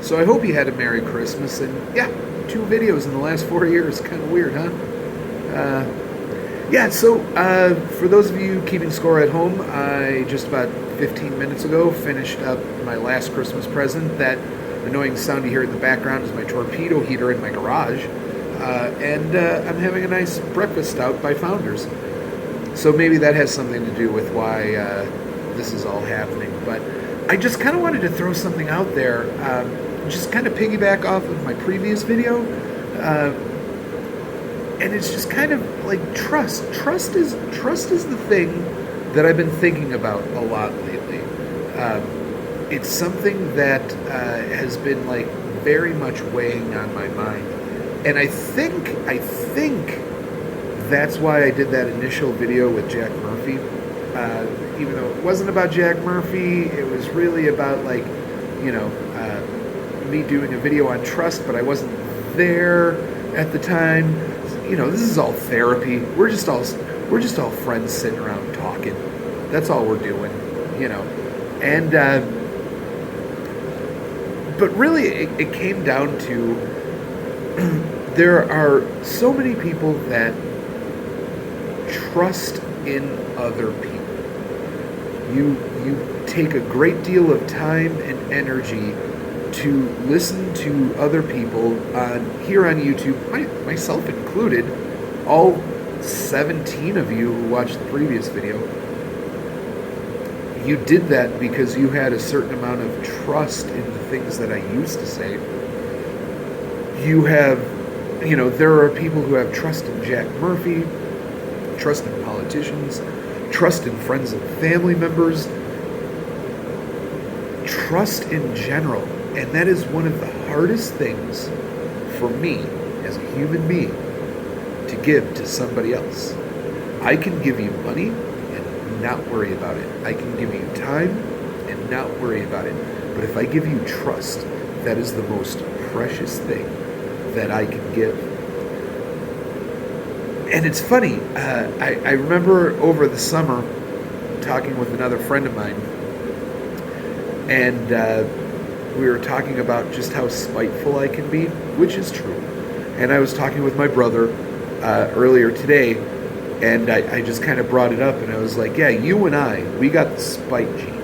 So I hope you had a Merry Christmas, and yeah, 2 videos in the last 4 years. Kind of weird, huh? For those of you keeping score at home, I just about 15 minutes ago finished up my last Christmas present. That annoying sound you hear in the background is my torpedo heater in my garage. I'm having a nice breakfast out by Founders. So maybe that has something to do with why this is all happening. But I just kind of wanted to throw something out there, just kind of piggyback off of my previous video. And it's just kind of like trust. Trust is the thing that I've been thinking about a lot lately. It's something that has been like very much weighing on my mind, and I think that's why I did that initial video with Jack Murphy. Even though it wasn't about Jack Murphy, it was really about like, me doing a video on trust, but I wasn't there at the time. This is all therapy. We're just all friends sitting around talking. That's all we're doing, And but really, it came down to there are so many people that trust in other people. You take a great deal of time and energy to listen to other people here on YouTube, myself included, all 17 of you who watched the previous video. You did that because you had a certain amount of trust in the things that I used to say. You have, there are people who have trust in Jack Murphy, trust in politicians, trust in friends and family members, trust in general. And that is one of the hardest things for me as a human being to give to somebody else. I can give you money and not worry about it. I can give you time and not worry about it. But if I give you trust, that is the most precious thing that I can give. And it's funny, I remember over the summer talking with another friend of mine, and we were talking about just how spiteful I can be, which is true. And I was talking with my brother earlier today, and I just kind of brought it up, and I was like, yeah, you and I, we got the spite gene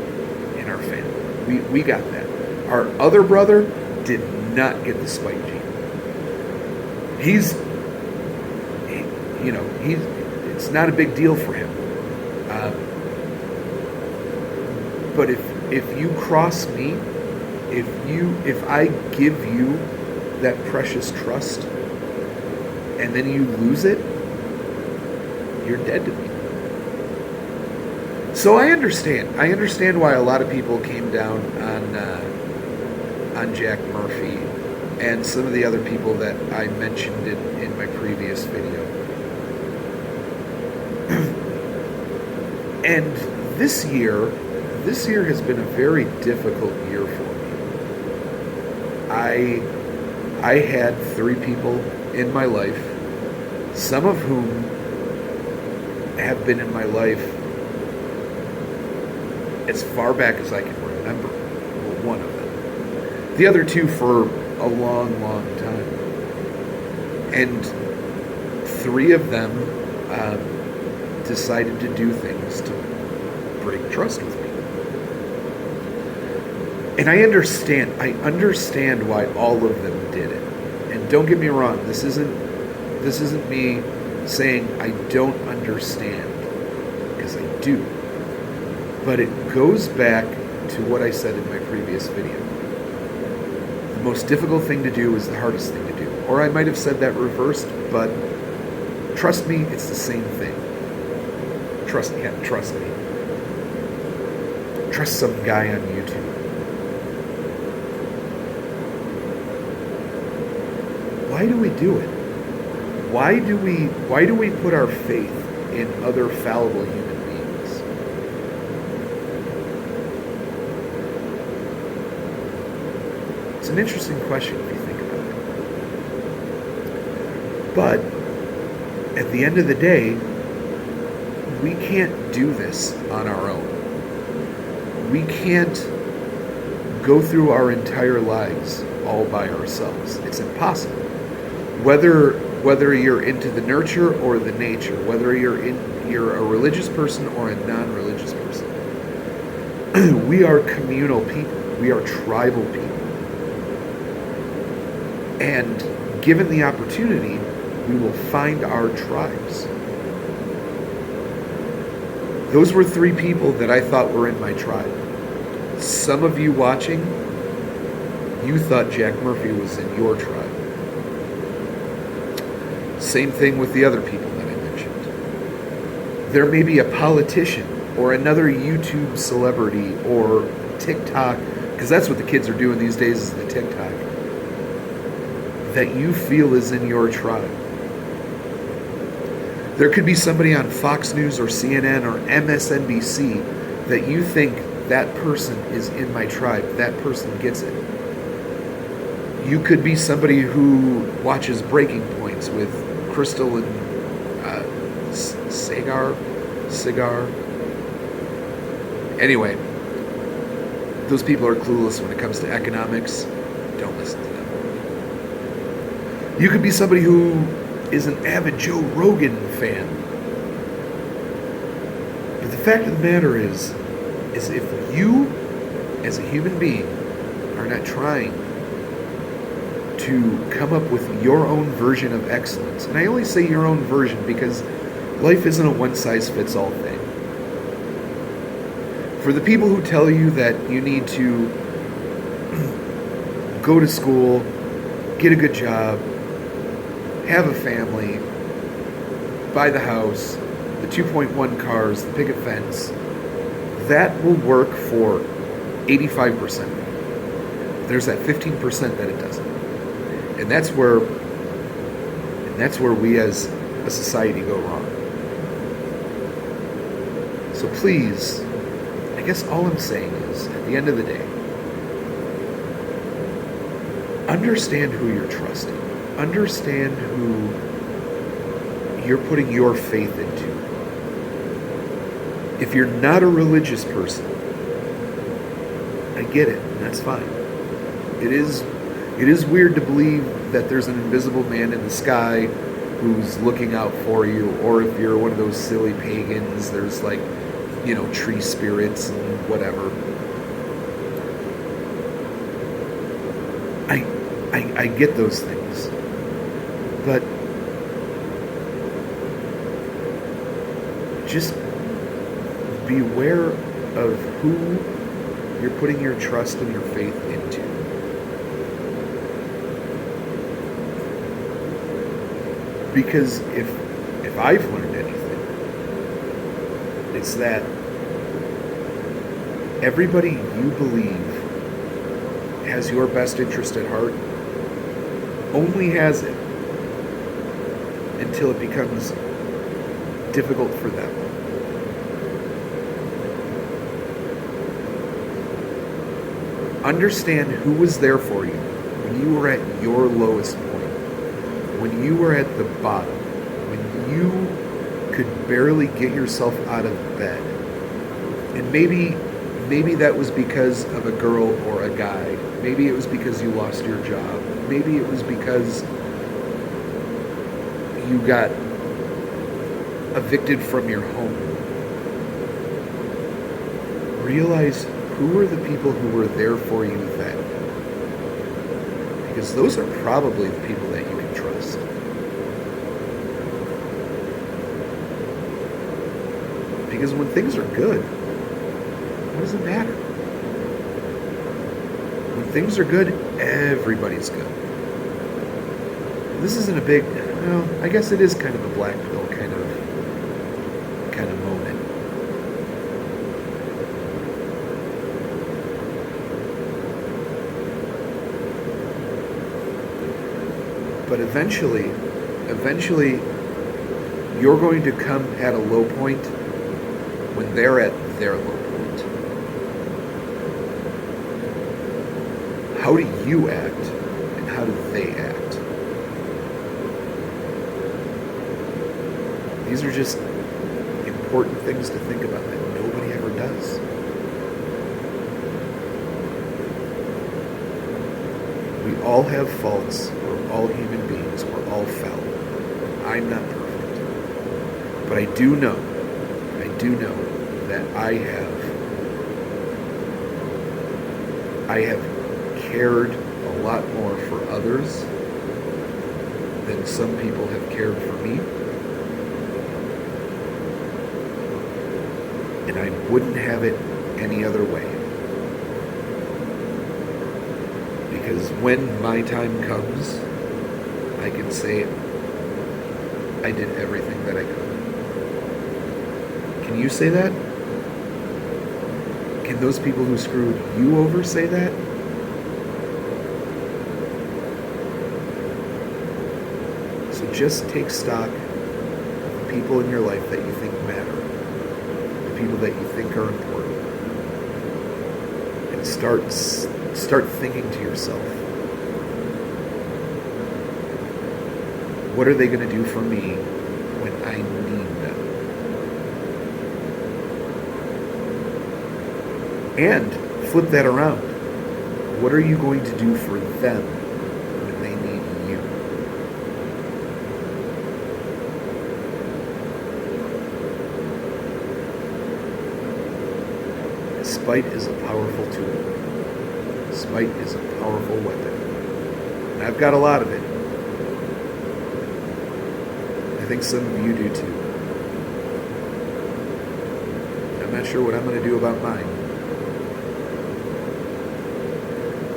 in our family. We got that. Our other brother did not get the spite gene. It's not a big deal for him. But if you cross me, if I give you that precious trust and then you lose it, you're dead to me. So I understand why a lot of people came down on Jack Murphy and some of the other people that I mentioned in my previous video. And this year has been a very difficult year for me. I had 3 people in my life, some of whom have been in my life as far back as I can remember. Well, one of them. The other 2 for a long, long time. And 3 of them decided to do things to break trust with me. And I understand why all of them did it. And don't get me wrong, this isn't me saying I don't understand, because I do. But it goes back to what I said in my previous video. The most difficult thing to do is the hardest thing to do. Or I might have said that reversed, but trust me, it's the same thing. Trust me. Trust some guy on YouTube. Why do we do it? Why do we put our faith in other fallible human beings? It's an interesting question if you think about it. But at the end of the day, we can't do this on our own. We can't go through our entire lives all by ourselves. It's impossible. Whether you're into the nurture or the nature, whether you're a religious person or a non-religious person, we are communal people. We are tribal people. And given the opportunity, we will find our tribes. Those were 3 people that I thought were in my tribe. Some of you watching, you thought Jack Murphy was in your tribe. Same thing with the other people that I mentioned. There may be a politician or another YouTube celebrity or TikTok, because that's what the kids are doing these days, is the TikTok, that you feel is in your tribe. There could be somebody on Fox News or CNN or MSNBC that you think, that person is in my tribe, that person gets it. You could be somebody who watches Breaking Points with Crystal and Cigar. Anyway, those people are clueless when it comes to economics. Don't listen to them. You could be somebody who is an avid Joe Rogan fan. But the fact of the matter is if you, as a human being, are not trying to come up with your own version of excellence, and I only say your own version because life isn't a one-size-fits-all thing. For the people who tell you that you need to go to school, get a good job, have a family, buy the house, the 2.1 cars, the picket fence, that will work for 85%. There's that 15% that it doesn't. And that's where we as a society go wrong. So please, I guess all I'm saying is, at the end of the day, understand who you're trusting. Understand who you're putting your faith into. If you're not a religious person, I get it, and that's fine. It is weird to believe that there's an invisible man in the sky who's looking out for you, or if you're one of those silly pagans, there's like, tree spirits and whatever. I get those things. But just beware of who you're putting your trust and your faith into. Because if I've learned anything, it's that everybody you believe has your best interest at heart only has it until it becomes difficult for them. Understand who was there for you when you were at your lowest point, when you were at the bottom, when you could barely get yourself out of bed. And maybe that was because of a girl or a guy. Maybe it was because you lost your job. Maybe it was because you got evicted from your home. Realize who are the people who were there for you then. Because those are probably the people that you can trust. Because when things are good, what does it matter? When things are good, everybody's good. This isn't a big, well, I guess it is kind of a black pill kind of moment. But eventually, you're going to come at a low point when they're at their low point. How do you act, and how do they act? These are just important things to think about that nobody ever does. We all have faults. We're all human beings. We're all fallible. I'm not perfect. But I do know that I have cared a lot more for others than some people have cared for me. And I wouldn't have it any other way. Because when my time comes, I can say I did everything that I could. Can you say that? Can those people who screwed you over say that? So just take stock of the people in your life that you think matter, the people that you think are important, and start thinking to yourself, what are they going to do for me when I need them? And flip that around. What are you going to do for them when they need you? Spite is a powerful tool. Spite is a powerful weapon. And I've got a lot of it. I think some of you do too. I'm not sure what I'm going to do about mine.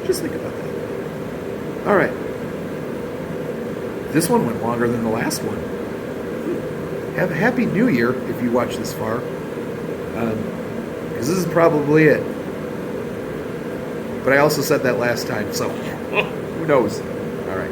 Just think about that. All right. This one went longer than the last one. Have a happy new year if you watch this far. Because this is probably it. But I also said that last time, so who knows? All right.